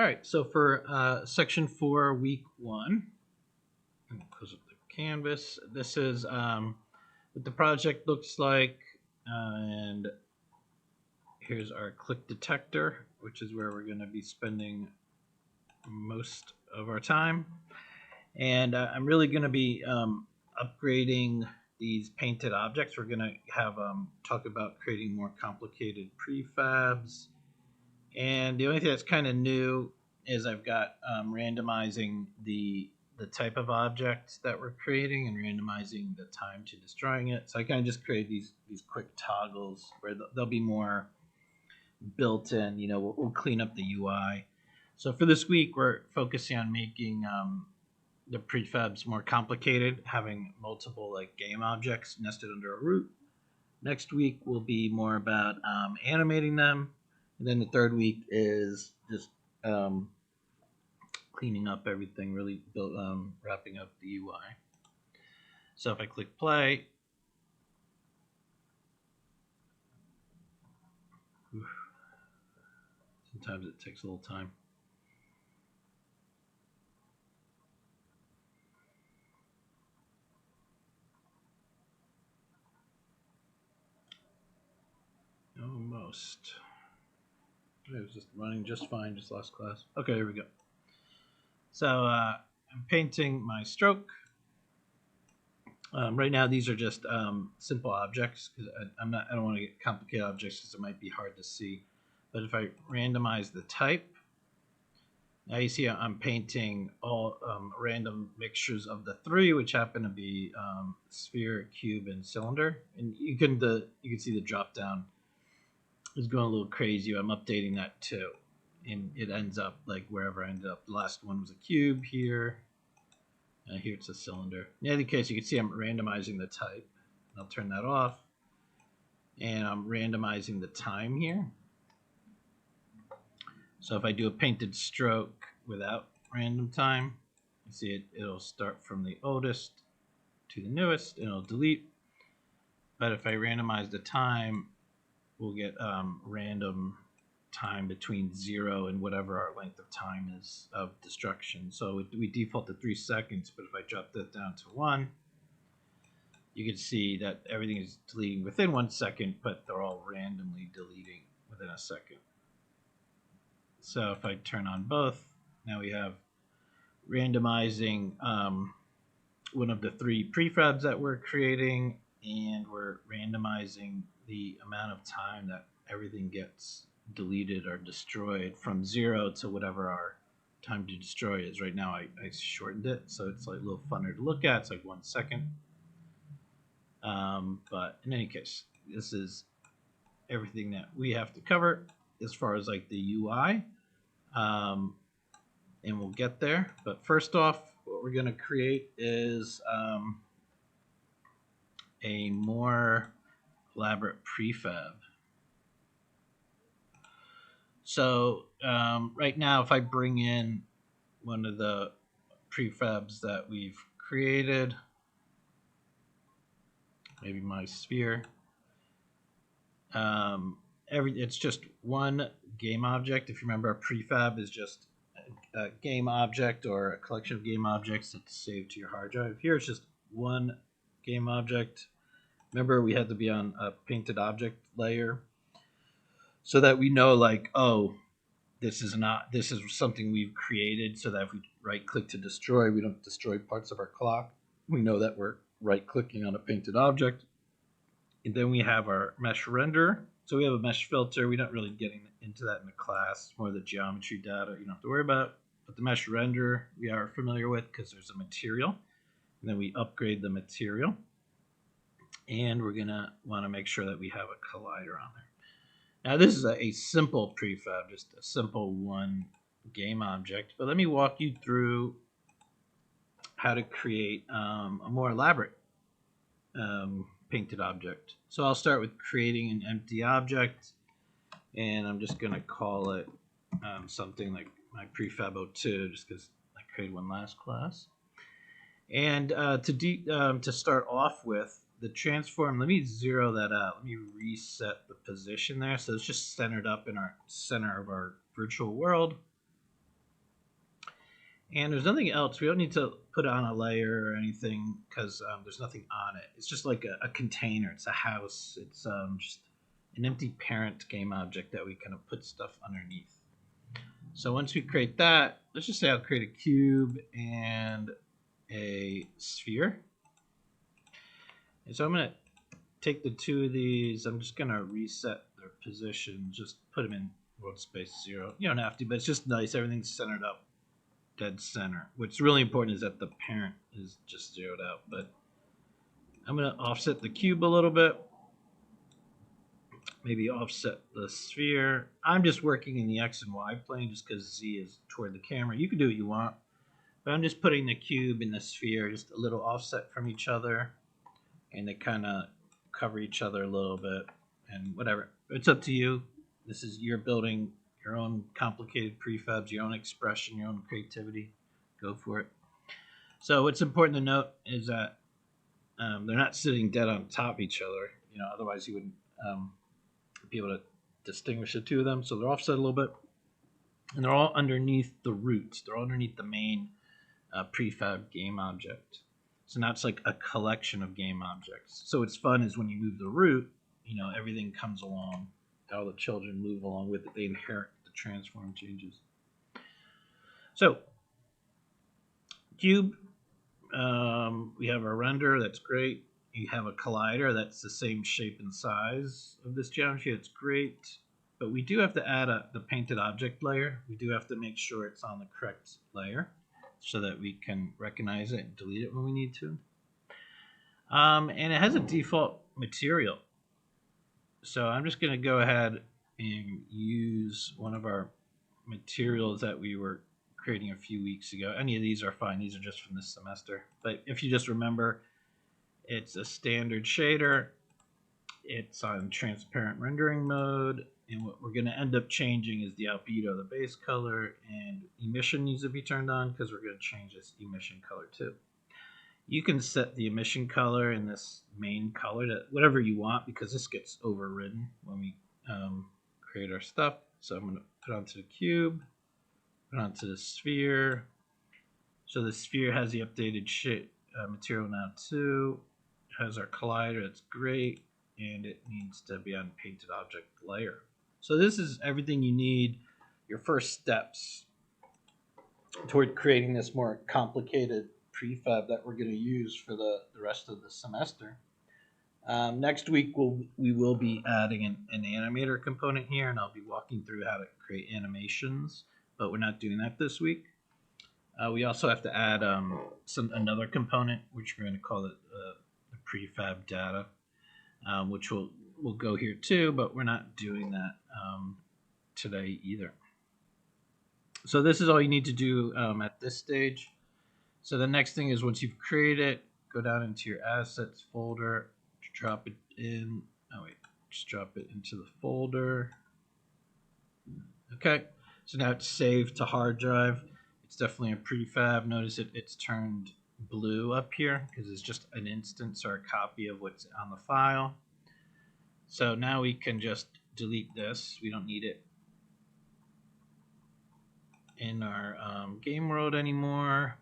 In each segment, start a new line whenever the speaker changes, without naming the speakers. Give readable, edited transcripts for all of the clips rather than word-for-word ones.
All right, so for Section 4, Week 1, close up the canvas. This is what the project looks like, and here's our click detector, which is where we're going to be spending most of our time. And I'm really going to be upgrading these painted objects. We're going to have talk about creating more complicated prefabs. And the only thing that's kind of new is I've got randomizing the type of object that we're creating and randomizing the time to destroying it. So I kind of just create these quick toggles where they'll be more built in. You know, we'll clean up the UI. So for this week, we're focusing on making the prefabs more complicated, having multiple like game objects nested under a root. Next week will be more about animating them. And then the third week is just cleaning up everything, really wrapping up the UI. So if I click play, sometimes it takes a little time. Almost. It was just running just fine, just last class. Okay, here we go. So I'm painting my stroke. Right now, these are just simple objects because I don't want to get complicated objects because it might be hard to see. But if I randomize the type, now you see I'm painting all random mixtures of the three, which happen to be sphere, cube, and cylinder. And you can see the drop down is going a little crazy. I'm updating that too, and it ends up like wherever I ended up. The last one was a cube here. Here it's a cylinder. In any case, you can see I'm randomizing the type. I'll turn that off. And I'm randomizing the time here. So if I do a painted stroke without random time, you see it'll start from the oldest to the newest, and it'll delete. But if I randomize the time, we'll get random time between 0 and whatever our length of time is of destruction. So we default to 3 seconds, but if I drop that down to 1, you can see that everything is deleting within 1 second, but they're all randomly deleting within a second. So if I turn on both, now we have randomizing one of the 3 prefabs that we're creating, and we're randomizing the amount of time that everything gets deleted or destroyed from 0 to whatever our time to destroy is. Right now I shortened it, so it's like a little funner to look at. It's like 1 second. But in any case, this is everything that we have to cover as far as like the UI. And we'll get there. But first off, what we're going to create is a more elaborate prefab. So right now, if I bring in one of the prefabs that we've created, maybe my sphere, it's just one game object. If you remember, a prefab is just a game object or a collection of game objects that's saved to your hard drive. Here it's just one game object. Remember, we had to be on a painted object layer so that we know, like, oh, this is something we've created, so that if we right click to destroy, we don't destroy parts of our clock. We know that we're right clicking on a painted object. And then we have our mesh render. So we have a mesh filter. We're not really getting into that in the class. It's more the geometry data you don't have to worry about. But the mesh render we are familiar with because there's a material. And then we upgrade the material. And we're going to want to make sure that we have a collider on there. Now this is a simple prefab, just a simple one game object. But let me walk you through how to create a more elaborate painted object. So I'll start with creating an empty object, and I'm just going to call it something like my Prefab02, just because I created one last class. And to start off with, the transform, let me zero that out. Let me reset the position there. So it's just centered up in our center of our virtual world. And there's nothing else. We don't need to put on a layer or anything because there's nothing on it. It's just like a container. It's a house. It's just an empty parent game object that we kind of put stuff underneath. So once we create that, let's just say I'll create a cube and a sphere. And so I'm going to take the two of these. I'm just going to reset their position. Just put them in world space 0. You don't have to, but it's just nice. Everything's centered up dead center. What's really important is that the parent is just zeroed out. But I'm going to offset the cube a little bit. Maybe offset the sphere. I'm just working in the X and Y plane just because Z is toward the camera. You can do what you want. But I'm just putting the cube and the sphere just a little offset from each other. And they kind of cover each other a little bit. And whatever. It's up to you. This is your building, your own complicated prefabs, your own expression, your own creativity. Go for it. So what's important to note is that they're not sitting dead on top of each other. Otherwise you wouldn't be able to distinguish the two of them. So they're offset a little bit. And they're all underneath the roots. They're all underneath the main prefab game object. So now it's like a collection of game objects. So what's fun is when you move the root, everything comes along. All the children move along with it. They inherit the transform changes. So cube, we have our render. That's great. You have a collider that's the same shape and size of this geometry. It's great. But we do have to add the painted object layer. We do have to make sure it's on the correct layer so that we can recognize it and delete it when we need to. And it has a default material. So I'm just going to go ahead and use one of our materials that we were creating a few weeks ago. Any of these are fine. These are just from this semester. But if you just remember, it's a standard shader. It's on transparent rendering mode. And what we're going to end up changing is the albedo, the base color, and emission needs to be turned on because we're going to change this emission color too. You can set the emission color in this main color to whatever you want because this gets overridden when we create our stuff. So I'm going to put onto the cube, put onto the sphere. So the sphere has the updated material now too. It has our collider, that's great, and it needs to be on painted object layer. So this is everything you need, your first steps toward creating this more complicated prefab that we're going to use for the rest of the semester. Next week we will be adding an animator component here, and I'll be walking through how to create animations, but we're not doing that this week. We also have to add another component, which we're going to call it the prefab data, which will go here too, but we're not doing that today either. So this is all you need to do at this stage. So the next thing is once you've created it, go down into your assets folder, drop it in. Oh wait, just drop it into the folder. Okay, so now it's saved to hard drive. It's definitely a prefab. Notice it's turned blue up here because it's just an instance or a copy of what's on the file. So now we can just delete this. We don't need it in our game world anymore.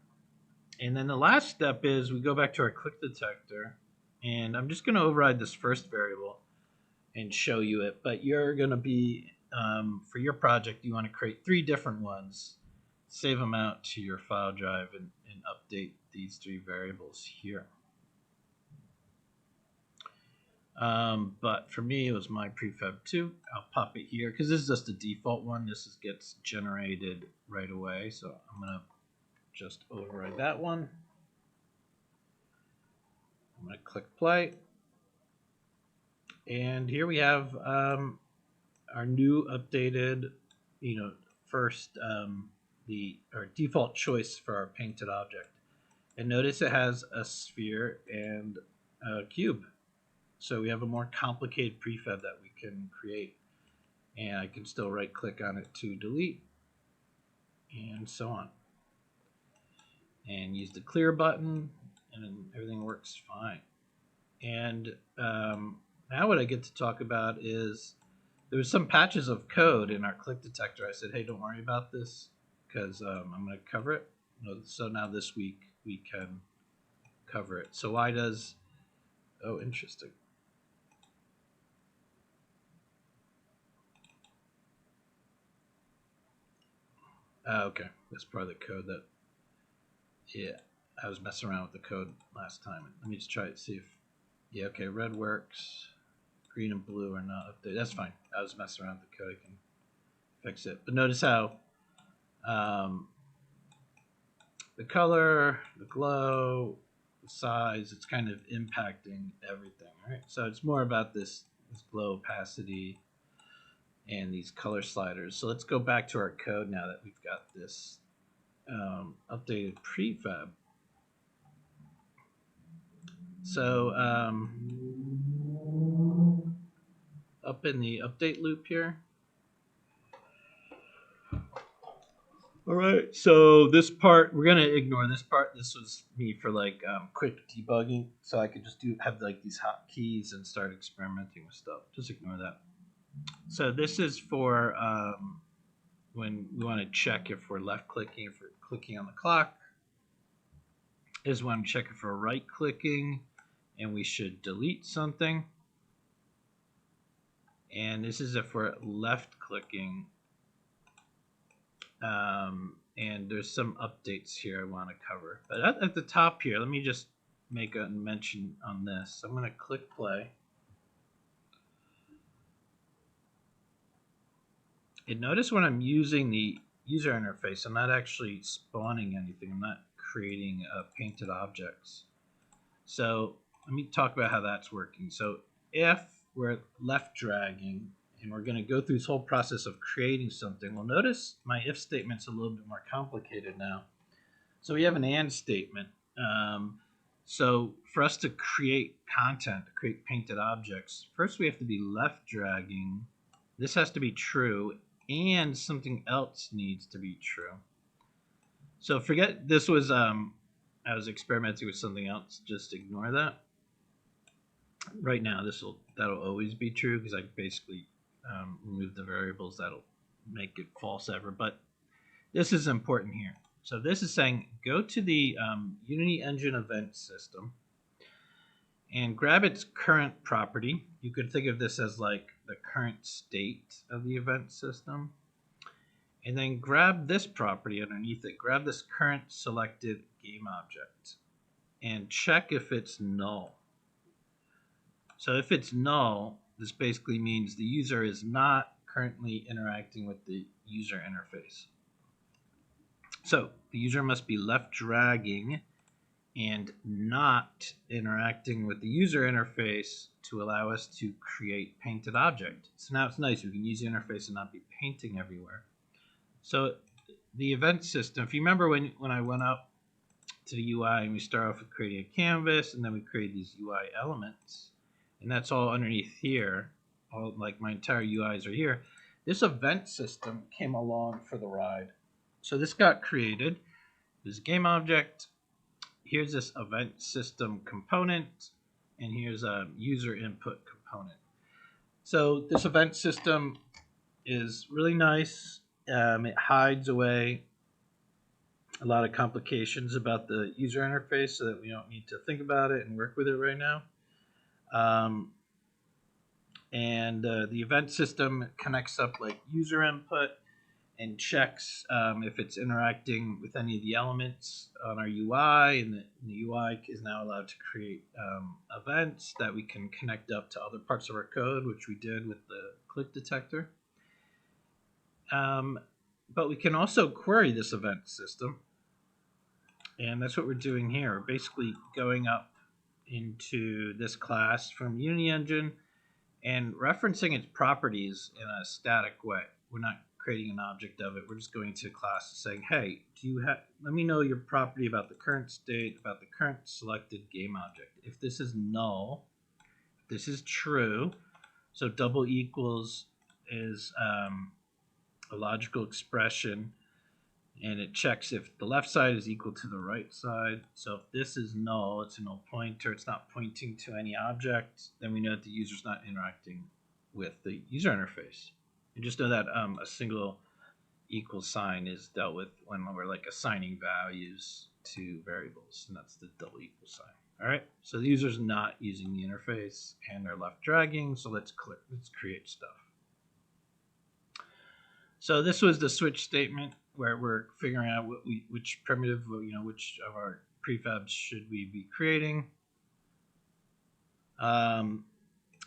And then the last step is we go back to our click detector, and I'm just going to override this first variable and show you it. But you're going to be, for your project, you want to create 3 different ones, save them out to your file drive, and update these 3 variables here. But for me, it was my prefab 2. I'll pop it here because this is just the default one. This gets generated right away. So I'm going to just override that one. I'm going to click play. And here we have our new updated, first, our default choice for our painted object. And notice it has a sphere and a cube. So we have a more complicated prefab that we can create. And I can still right click on it to delete and so on. And use the clear button, and then everything works fine. And now what I get to talk about is there was some patches of code in our click detector. I said, hey, don't worry about this because I'm going to cover it. So now this week we can cover it. So why does, oh, interesting. Okay, that's part of the code that, yeah, I was messing around with the code last time. Let me just try it, see if, yeah, okay, red works, green and blue are not updated. That's fine. I was messing around with the code. I can fix it. But notice how the color, the glow, the size, it's kind of impacting everything, right? So it's more about this glow opacity and these color sliders. So let's go back to our code now that we've got this updated prefab. So up in the update loop here. All right, so this part, we're gonna ignore this part. This was me for like quick debugging, so I could just have like these hotkeys and start experimenting with stuff. Just ignore that. So this is for when we want to check if we're left clicking, if we're clicking on the clock. Is when I'm checking for right clicking, and we should delete something. And this is if we're left clicking. And there's some updates here I want to cover. But at the top here, let me just make a mention on this. I'm going to click play. And notice when I'm using the user interface, I'm not actually spawning anything. I'm not creating painted objects. So let me talk about how that's working. So if we're left dragging, and we're going to go through this whole process of creating something. Well, notice my if statement's a little bit more complicated now. So we have an and statement. So for us to create content, to create painted objects, first we have to be left dragging. This has to be true, and something else needs to be true. So forget this was, I was experimenting with something else. Just ignore that. Right now, that'll always be true because I basically remove the variables that'll make it false ever. But this is important here. So this is saying go to the Unity Engine event system and grab its current property. You could think of this as like the current state of the event system. And then grab this property underneath it. Grab this current selected game object and check if it's null. So if it's null, this basically means the user is not currently interacting with the user interface. So the user must be left dragging and not interacting with the user interface to allow us to create painted object. So now it's nice. We can use the interface and not be painting everywhere. So the event system, if you remember when I went up to the UI and we start off with creating a canvas and then we create these UI elements, and that's all underneath here, all like my entire UIs are here. This event system came along for the ride. So this got created. There's a game object. Here's this event system component, and here's a user input component. So this event system is really nice. It hides away a lot of complications about the user interface so that we don't need to think about it and work with it right now. The event system connects up like user input and checks if it's interacting with any of the elements on our UI, and the UI is now allowed to create events that we can connect up to other parts of our code, which we did with the click detector. But we can also query this event system, and that's what we're doing here. We're basically going up into this class from Unity Engine and referencing its properties in a static way. We're not creating an object of it. We're just going to the class saying, hey, let me know your property about the current state, about the current selected game object. If this is null, this is true. So double equals is a logical expression, and it checks if the left side is equal to the right side. So if this is null, it's a null pointer, it's not pointing to any object, then we know that the user's not interacting with the user interface. And just know that a single equal sign is dealt with when we're like assigning values to variables, and that's the double equal sign. All right, so the user's not using the interface and they're left dragging, so let's create stuff. So this was the switch statement where we're figuring out which primitive, which of our prefabs should we be creating.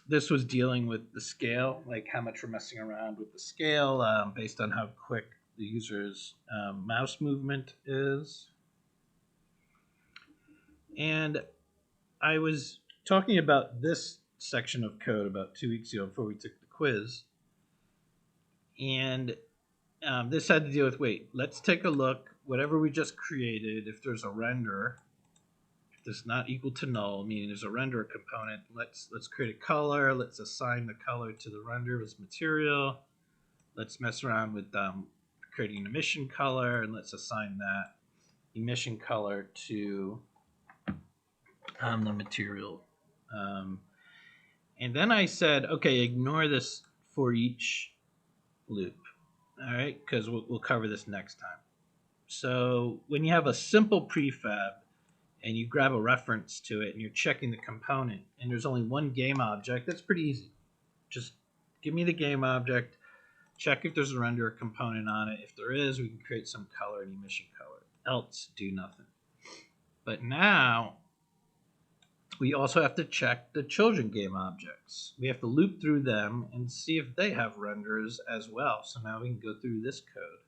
This was dealing with the scale, like how much we're messing around with the scale based on how quick the user's mouse movement is. And I was talking about this section of code about 2 weeks ago before we took the quiz. And this had to deal with, let's take a look, whatever we just created, if there's a render, if this is not equal to null, meaning there's a render component, let's create a color, let's assign the color to the render as material, let's mess around with creating an emission color, and let's assign that emission color to the material. And then I said, okay, ignore this for each loop. All right, because we'll cover this next time. So when you have a simple prefab and you grab a reference to it and you're checking the component and there's only one game object, that's pretty easy. Just give me the game object, check if there's a render component on it. If there is, we can create some color and emission color. Else, do nothing. But now we also have to check the children game objects. We have to loop through them and see if they have renders as well. So now we can go through this code.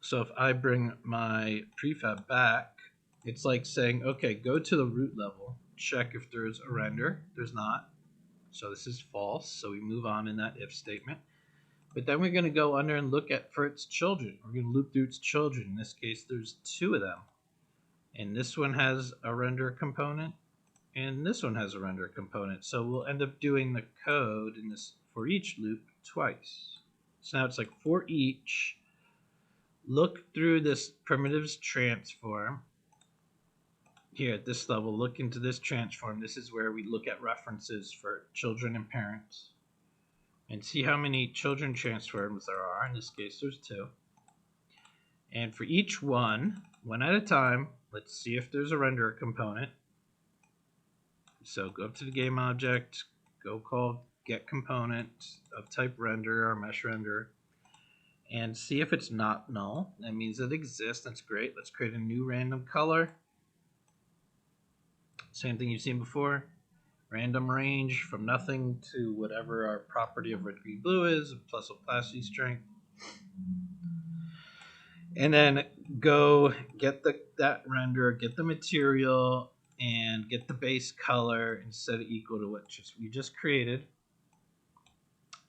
So if I bring my prefab back, it's like saying, okay, go to the root level, check if there's a render. There's not. So this is false. So we move on in that if statement. But then we're going to go under and look for its children. We're going to loop through its children. In this case, there's 2 of them. And this one has a render component, and this one has a render component. So we'll end up doing the code in this for each loop twice. So now it's like for each, look through this primitives transform. Here at this level, look into this transform. This is where we look at references for children and parents. And see how many children transforms there are. In this case, there's 2. And for each one at a time, let's see if there's a render component. So go up to the game object, go call get component of type render or mesh render, and see if it's not null. That means it exists. That's great. Let's create a new random color. Same thing you've seen before. Random range from nothing to whatever our property of red, green, blue is, plus opacity strength. And then go get that render, get the material, and get the base color and set it equal to what we just created.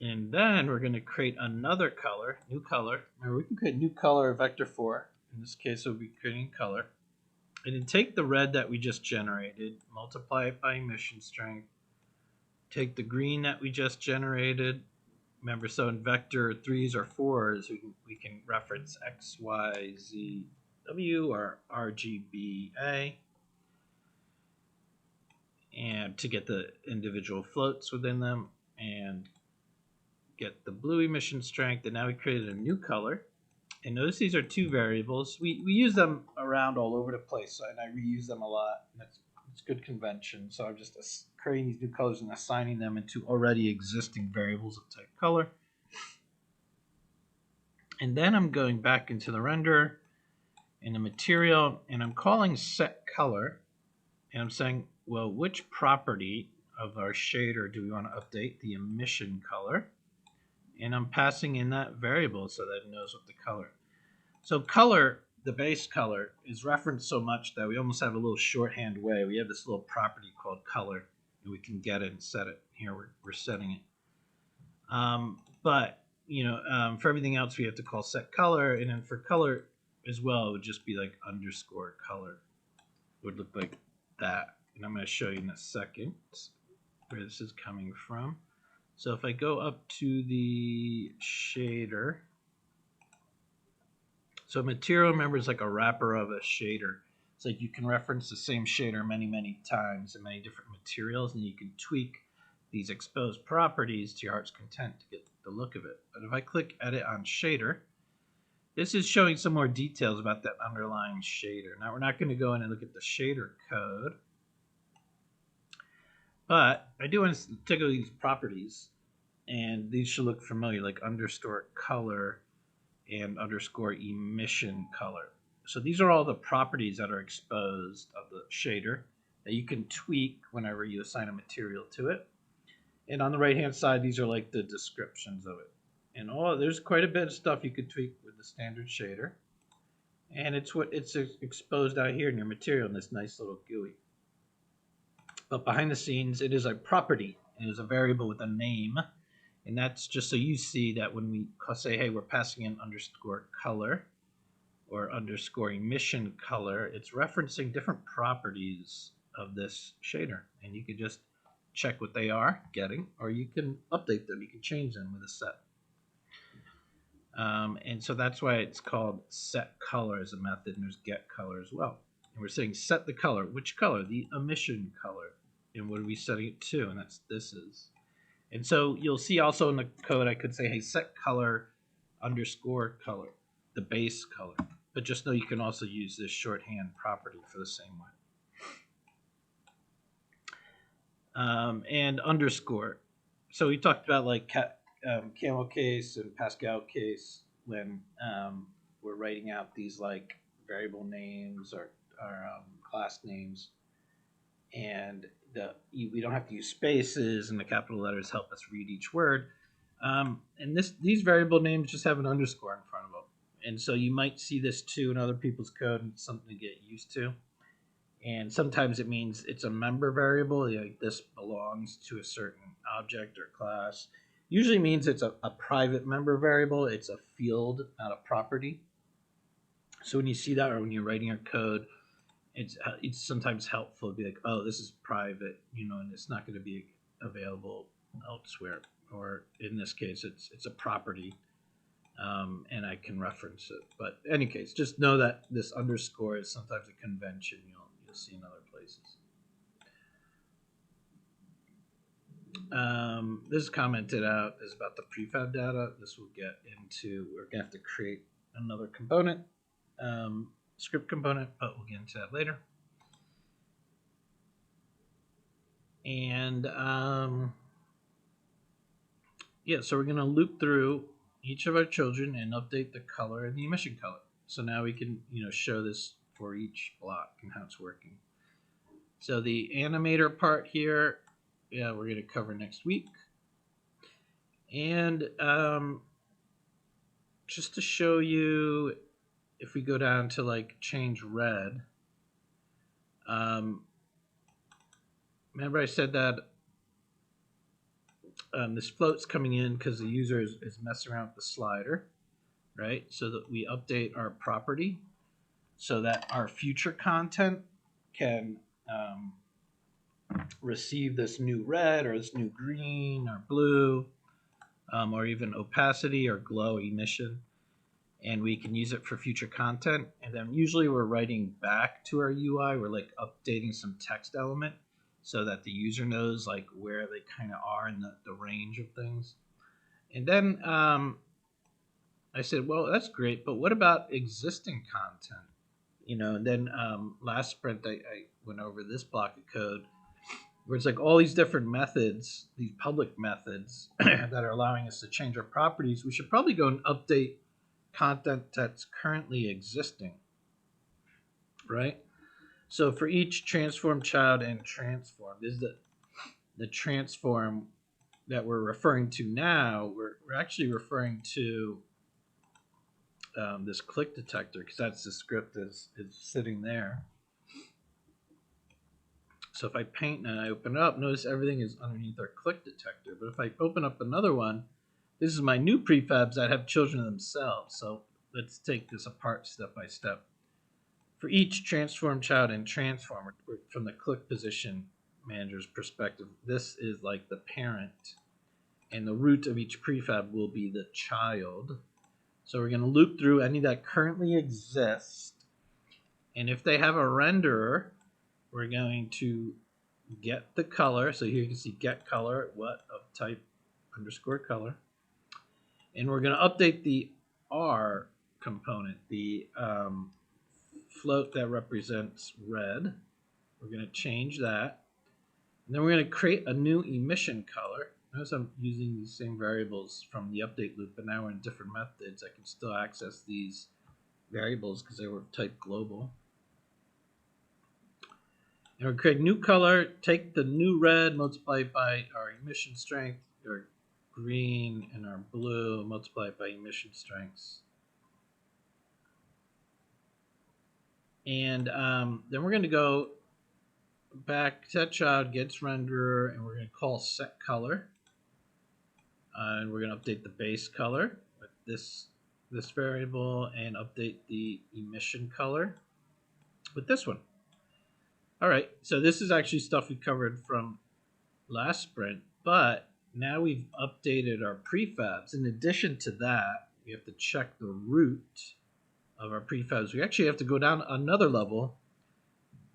And then we're going to create another color, new color. Remember, we can create new color vector 4. In this case, we'll be creating color. And then take the red that we just generated, multiply it by emission strength, take the green that we just generated. Remember, so in vector 3s or 4s, we can reference X, Y, Z, W, or RGBA, and to get the individual floats within them, and get the blue emission strength. And now we created a new color. And notice these are 2 variables. We use them around all over the place, and I reuse them a lot. And it's good convention. So I'm just creating these new colors and assigning them into already existing variables of type color. And then I'm going back into the render in the material, and I'm calling set color. And I'm saying, well, which property of our shader do we want to update? The emission color. And I'm passing in that variable so that it knows what the color. So color, the base color, is referenced so much that we almost have a little shorthand way. We have this little property called color, and we can get it and set it. Here we're setting it. But for everything else, we have to call set color, and then for color as well, it would just be like underscore color. It would look like that. And I'm going to show you in a second where this is coming from. So if I go up to the shader, so material, remember, is like a wrapper of a shader. It's like you can reference the same shader many, many times in many different materials, and you can tweak these exposed properties to your heart's content to get the look of it. But if I click Edit on Shader, this is showing some more details about that underlying shader. Now we're not going to go in and look at the shader code, but I do want to take a look at these properties, and these should look familiar, like underscore color and underscore emission color. So these are all the properties that are exposed of the shader that you can tweak whenever you assign a material to it. And on the right hand side, these are like the descriptions of it. And there's quite a bit of stuff you could tweak with the standard shader. And it's exposed out here in your material in this nice little GUI. But behind the scenes, it is a property. It is a variable with a name. And that's just so you see that when we say, hey, we're passing in underscore color or underscore emission color, it's referencing different properties of this shader. And you can just check what they are getting, or you can update them. You can change them with a set. And so that's why it's called set color as a method, and there's get color as well. And we're saying set the color. Which color? The emission color. And what are we setting it to? And this is. And so you'll see also in the code I could say, hey, set color underscore color, the base color. But just know you can also use this shorthand property for the same way. And underscore. So we talked about like camel case and Pascal case when we're writing out these like variable names or class names, and we don't have to use spaces, and the capital letters help us read each word. And these variable names just have an underscore in front of them, and so you might see this too in other people's code, and it's something to get used to. And sometimes it means it's a member variable, like this belongs to a certain object or class. Usually means it's a private member variable. It's a field, not a property. So when you see that, or when you're writing your code, it's sometimes helpful to be like, oh, this is private, and it's not going to be available elsewhere. Or in this case, it's a property, and I can reference it. But in any case, just know that this underscore is sometimes a convention you'll see in other places. This is commented out is about the prefab data. This will get into, we're going to have to create another component, script component, but we'll get into that later. And yeah, so we're going to loop through each of our children and update the color and the emission color. So now we can show this for each block and how it's working. So the animator part here, yeah, we're going to cover next week. And just to show you, if we go down to like change red, remember I said that this float's coming in because the user is messing around with the slider, right? So that we update our property so that our future content can receive this new red or this new green or blue, or even opacity or glow emission, and we can use it for future content. And then usually we're writing back to our UI, we're like updating some text element so that the user knows like where they kind of are in the range of things. And then I said, well, that's great, but what about existing content? And then last sprint I went over this block of code where it's like all these different methods, these public methods that are allowing us to change our properties. We should probably go and update content that's currently existing, right? So for each transform child and transform, this is the transform that we're referring to now. We're actually referring to this click detector, because that's the script is sitting there. So if I paint and I open it up, notice everything is underneath our click detector. But if I open up another one, this is my new prefabs that have children themselves. So let's take this apart step by step. For each transform child and transformer, from the click position manager's perspective, this is like the parent, and the root of each prefab will be the child. So we're going to loop through any that currently exist, and if they have a renderer, we're going to get the color. So here you can see get color, what of type underscore color. And we're going to update the R component, the float that represents red. We're going to change that. And then we're going to create a new emission color. Notice I'm using these same variables from the update loop, but now we're in different methods. I can still access these variables because they were type global. And we'll create a new color, take the new red, multiply it by our emission strength, our green, and our blue, multiply it by emission strengths. And then we're going to go back, set child gets renderer, and we're going to call set color. And we're going to update the base color with this variable and update the emission color with this one. All right, so this is actually stuff we covered from last sprint, but now we've updated our prefabs. In addition to that, we have to check the root of our prefabs. We actually have to go down another level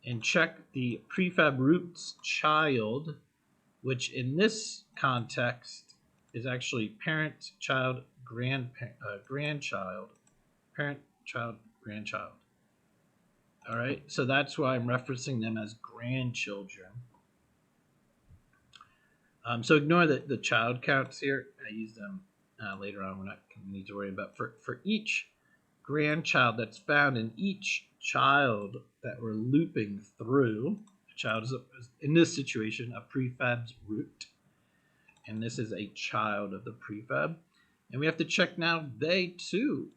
and check the prefab roots child, which in this context is actually parent, child, grandchild, parent, child, grandchild. All right, so that's why I'm referencing them as grandchildren. So ignore the child counts here. I use them later on. We're not going to need to worry about for each grandchild that's found in each child that we're looping through. The child is in this situation a prefab's root, and this is a child of the prefab. And we have to check now they too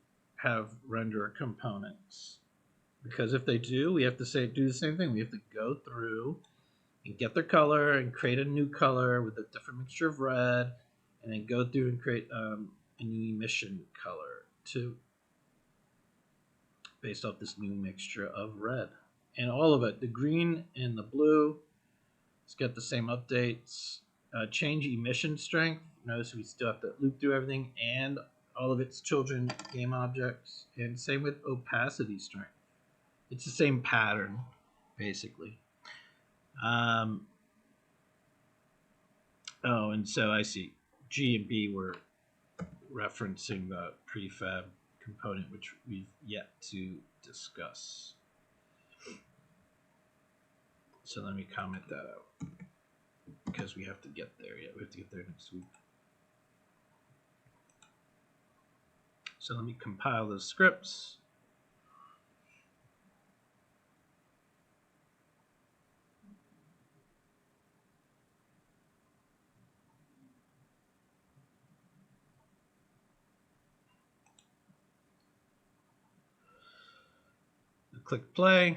have renderer components. Because if they do, we have to do the same thing. We have to go through and get their color and create a new color with a different mixture of red, and then go through and create a new emission color too, based off this new mixture of red. And all of it, the green and the blue, let's get the same updates. Change emission strength. Notice we still have to loop through everything and all of its children game objects. And same with opacity strength. It's the same pattern, basically. Oh, and so I see G and B were referencing the prefab component, which we've yet to discuss. So let me comment that out because we have to get there yet. We have to get there next week. So let me compile the scripts. Click play,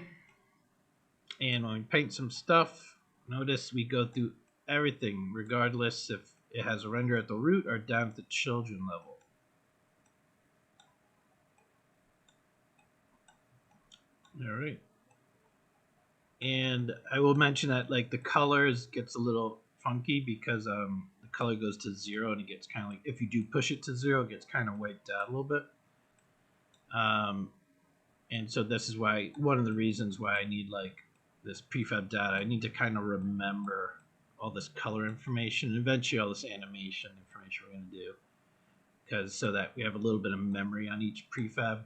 and when we paint some stuff, notice we go through everything regardless if it has a render at the root or down at the children level. All right, and I will mention that like the colors gets a little funky because the color goes to 0 and it gets kind of like, if you do push it to 0, it gets kind of wiped out a little bit. And so this is why, one of the reasons why I need like this prefab data. I need to kind of remember all this color information and eventually all this animation information we're going to do, because so that we have a little bit of memory on each prefab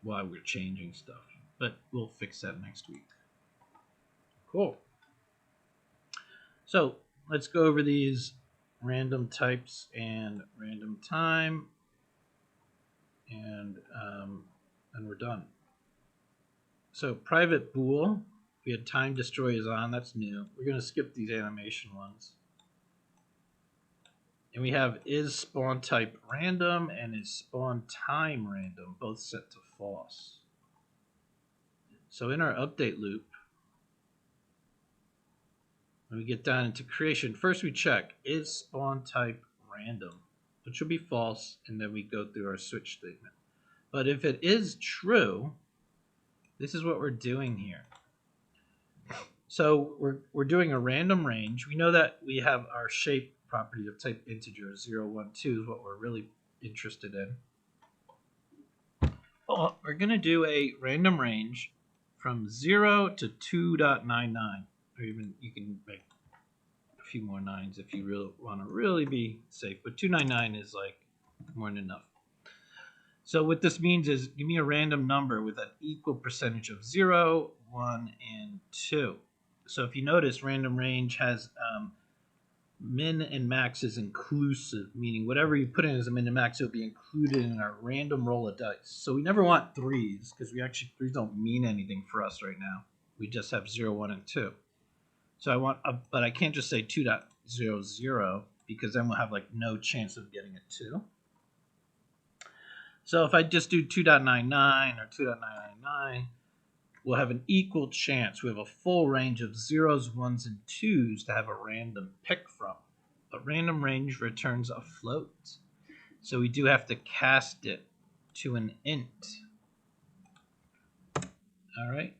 while we're changing stuff. But we'll fix that next week. Cool. So let's go over these random types and random time. And we're done. So private bool, we had time destroy is on, that's new. We're going to skip these animation ones. And we have is spawn type random and is spawn time random, both set to false. So in our update loop, when we get down into creation, first we check is spawn type random, which will be false, and then we go through our switch statement. But if it is true, this is what we're doing here. So we're doing a random range. We know that we have our shape property of type integer 0, 1, 2 is what we're really interested in. Well, we're going to do a random range from 0 to 2.99, or even you can make a few more nines if you really want to really be safe, but 299 is like more than enough. So what this means is give me a random number with an equal percentage of 0, 1, and 2. So if you notice, random range has min and max is inclusive, meaning whatever you put in as a min and max, it'll be included in our random roll of dice. So we never want threes, because threes don't mean anything for us right now. We just have 0, 1, and 2. So I want, but I can't just say 2.00, because then we'll have like no chance of getting a 2. So if I just do 2.99 or 2.999, we'll have an equal chance. We have a full range of 0s, 1s, and 2s to have a random pick from. But random range returns a float. So we do have to cast it to an int. All right.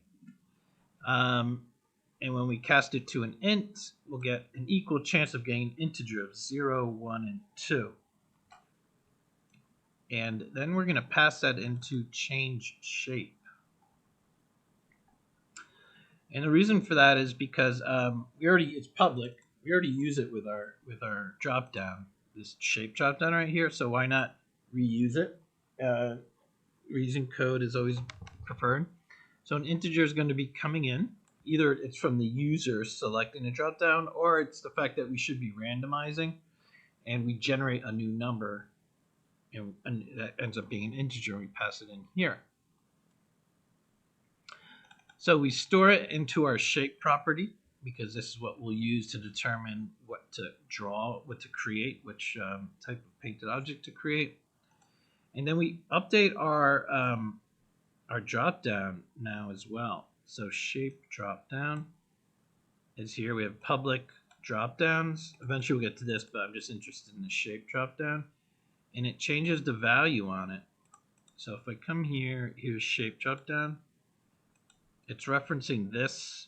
And when we cast it to an int, we'll get an equal chance of getting an integer of 0, 1, and 2. And then we're going to pass that into change shape. And the reason for that is because it's public. We already use it with our drop down, this shape drop down right here. So why not reuse it? Reusing code is always preferred. So an integer is going to be coming in. Either it's from the user selecting a drop down, or it's the fact that we should be randomizing, and we generate a new number, and that ends up being an integer, and we pass it in here. So we store it into our shape property, because this is what we'll use to determine what to draw, what to create, which type of painted object to create. And then we update our drop down now as well. So shape drop down is here. We have public drop downs. Eventually we'll get to this, but I'm just interested in the shape drop down. And it changes the value on it. So if I come here, here's shape drop down. It's referencing this,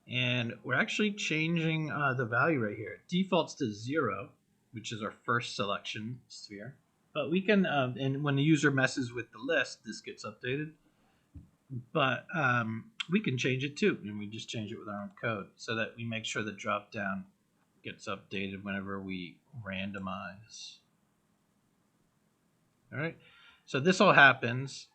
and we're actually changing the value right here. It defaults to 0, which is our first selection sphere. But we can, and when the user messes with the list, this gets updated. But we can change it too, and we just change it with our own code so that we make sure the drop down gets updated whenever we randomize. All right, so this all happens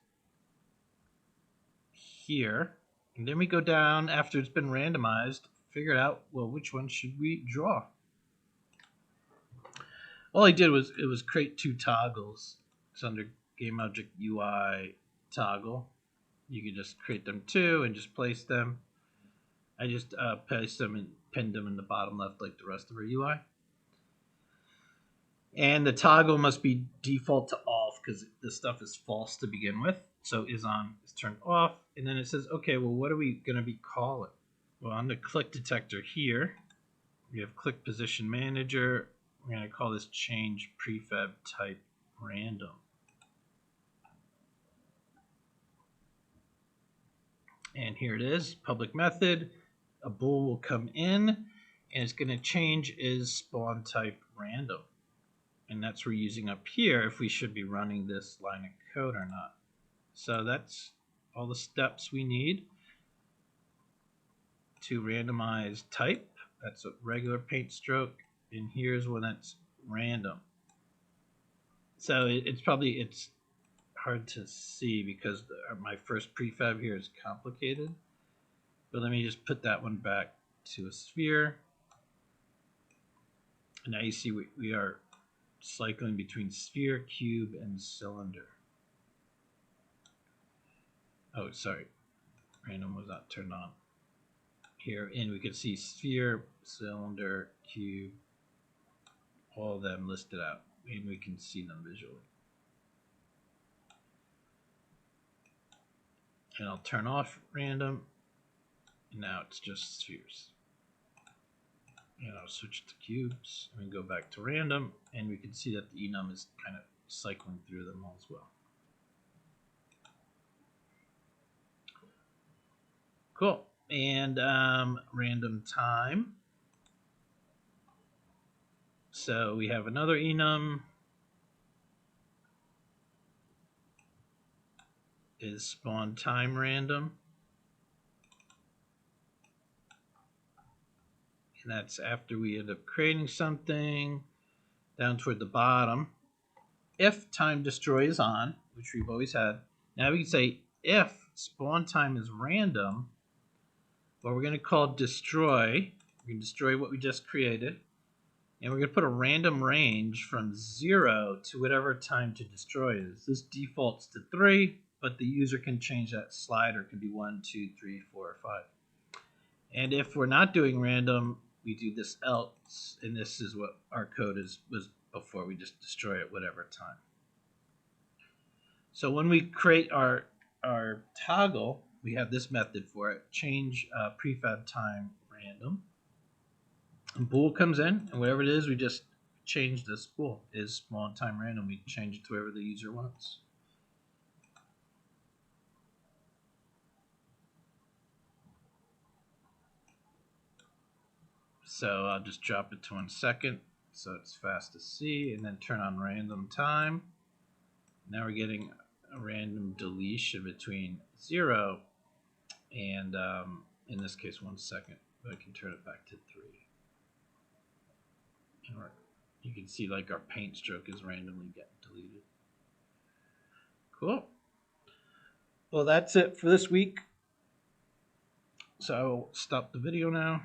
here, and then we go down after it's been randomized, figure out, well, which one should we draw? All I did was create 2 toggles. It's under game object UI toggle. You can just create them 2 and just place them. I just placed them and pinned them in the bottom left like the rest of our UI. And the toggle must be default to off, because this stuff is false to begin with. So is on is turned off, and then it says, okay, well, what are we going to be calling? Well, on the click detector here, we have click position manager. We're going to call this change prefab type random. And here it is, public method. A bool will come in, and it's going to change is spawn type random. And that's what we're using up here if we should be running this line of code or not. So that's all the steps we need to randomize type. That's a regular paint stroke, and here's when it's random. So it's hard to see because my first prefab here is complicated. But let me just put that one back to a sphere. And now you see we are cycling between sphere, cube, and cylinder. Oh, sorry. Random was not turned on. Here, and we can see sphere, cylinder, cube, all of them listed out. And we can see them visually. And I'll turn off random. And now it's just spheres. And I'll switch to cubes and go back to random. And we can see that the enum is kind of cycling through them all as well. Cool. And random time. So we have another enum. Is spawn time random. And that's after we end up creating something down toward the bottom. If time destroy is on, which we've always had, now we can say if spawn time is random, what we're going to call destroy. We're going to destroy what we just created. And we're going to put a random range from 0 to whatever time to destroy is. This defaults to 3, but the user can change that slider. It can be 1, 2, 3, 4, or 5. And if we're not doing random, we do this else, and this is what our code was before. We just destroy at whatever time. So when we create our toggle, we have this method for it. Change prefab time random. And bool comes in, and whatever it is, we just change this bool. Is spawn time random. We change it to whatever the user wants. So I'll just drop it to 1 second so it's fast to see, and then turn on random time. Now we're getting a random deletion between 0 and, in this case, 1 second. But I can turn it back to 3. And you can see like our paint stroke is randomly getting deleted. Cool. Well, that's it for this week. So I'll stop the video now.